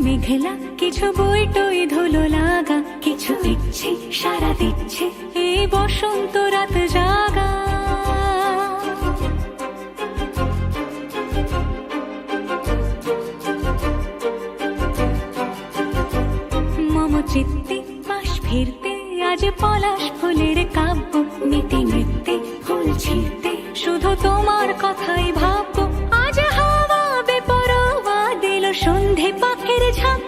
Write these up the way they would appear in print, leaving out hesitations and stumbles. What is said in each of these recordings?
মেঘলা, কিছু বই টই ধুলো লাগা, কিছু ইচ্ছে সারা দিচ্ছে এই বসন্ত রাত জাগা। মম চিত্তে পাশ ফিরতে আজ পলাশ ফুলের কাব্য, নীতি নৃত্যে ফুল ছিঁড়তে শুধু তোমার কথাই ভাববো। আজ হাওয়া বেপরোয়া দিল সন্ধে পাখির ঝাঁক,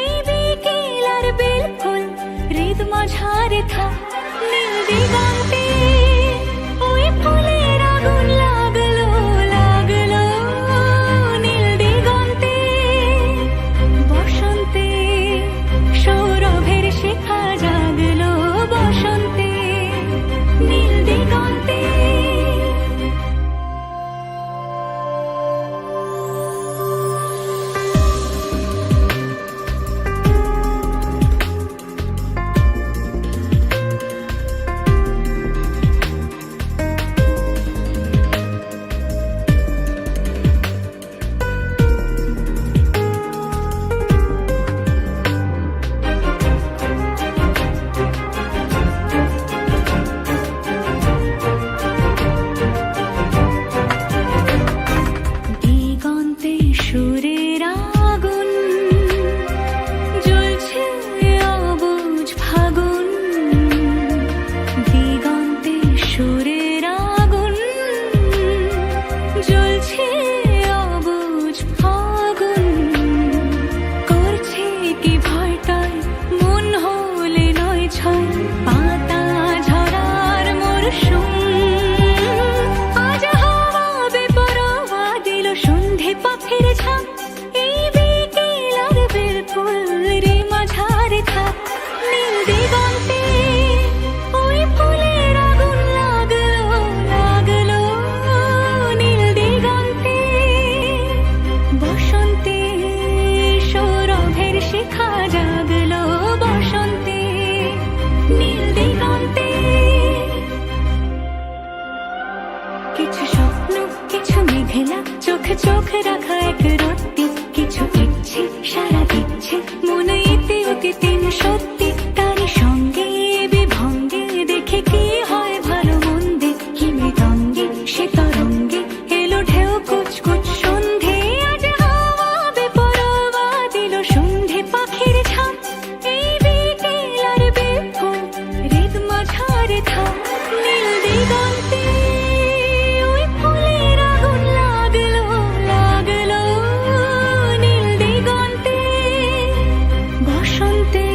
এই বিকেল আর বিলকুল হৃদ মাঝারে থাক। নীল দিগন্তে ওই ফুলের আগুন লাগলো লাগলো, নীল দিগন্তে বসন্তে সৌরভের শিখা জাগলো, বসন্তে নীল দিগন্তে। দিগন্তে সুরের আগুন জ্বলছে অবুঝ ফাগুন, দিগন্তে সুরের আগুন জ্বলছে অবুঝ ফাগুন। করছে কি ভয়টায় মন হলে নয় ছয়, পাতা ঝরার মরশুম। আজ হাওয়া বেপরোয়া দিল সন্ধে পাখির ঝাঁক, এই বিকেল আর বিলকুল রে মাঝারে থাক। নীল দিগন্তে ওই ফুলের আগুন লাগলো লাগলো, নীল দিগন্তে বসন্তে সৌরভের শিখা জাগলো, বসন্তে নীল দিগন্তে। কিছু স্বপ্ন, কিছু মেঘলা, চোখে চোখ রাখা এক রত্তি, কিছু ইচ্ছে সারা দিচ্ছে মনে ইতি অতীতে সত্যি। তারই সঙ্গে বিভঙ্গে দেখে কি হয় ভালো মন্দে, কি মৃদঙ্গে সে তরঙ্গে এলো ঢেউ কুচকুচ সন্ধে। আজ হাওয়া বেপরোয়া দিল সন্ধে পাখির ঝাঁক, এই বিকেল আর বিপুল হৃদ মাঝারে থাক। নীল দিগন্তে ওই ফুলের আগুন লাগলো লাগলো, নীল দিগন্তে বসন্তে